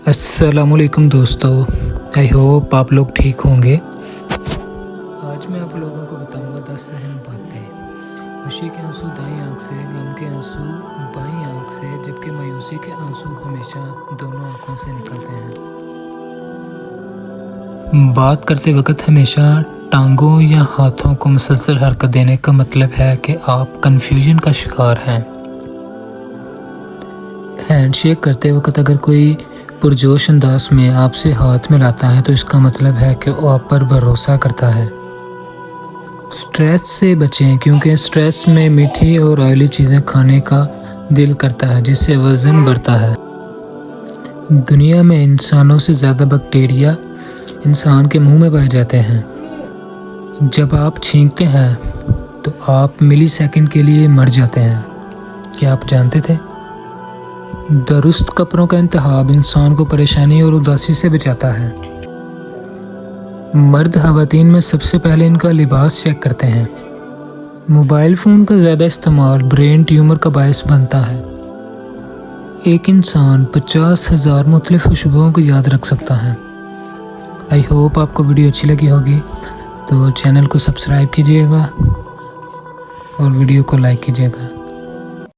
अस्सलाम वालेकुम दोस्तों, आई होप आप लोग ठीक होंगे। आज मैं आप लोगों को बताऊंगा 10 अहम बातें। खुशी के आंसू दाईं आंख से, गम के आंसू बाईं आंख से, जबकि मायूसी के आंसू हमेशा दोनों आंखों से निकलते हैं। बात करते वक्त हमेशा टांगों या हाथों को मुसलसल हरकत देने का मतलब है कि आप कन्फ्यूजन का शिकार हैं। हैंडशेक करते वक्त अगर कोई पुरजोश अंदाज में आपसे हाथ मिलाता है तो इसका मतलब है कि वो आप पर भरोसा करता है। स्ट्रेस से बचें, क्योंकि स्ट्रेस में मीठी और ऑयली चीज़ें खाने का दिल करता है, जिससे वज़न बढ़ता है। दुनिया में इंसानों से ज़्यादा बैक्टीरिया इंसान के मुंह में पाए जाते हैं। जब आप छींकते हैं तो आप मिली सेकंड के लिए मर जाते हैं। क्या आप जानते थे? दुरुस्त कपड़ों का इंतखाब इंसान को परेशानी और उदासी से बचाता है। मर्द ख़वातीन में सबसे पहले इनका लिबास चेक करते हैं। मोबाइल फ़ोन का ज़्यादा इस्तेमाल ब्रेन ट्यूमर का बायस बनता है। एक इंसान 50,000 मुख्तलिफ खुशबुओं को याद रख सकता है। आई होप आपको वीडियो अच्छी लगी होगी, तो चैनल को सब्सक्राइब कीजिएगा और वीडियो को लाइक कीजिएगा।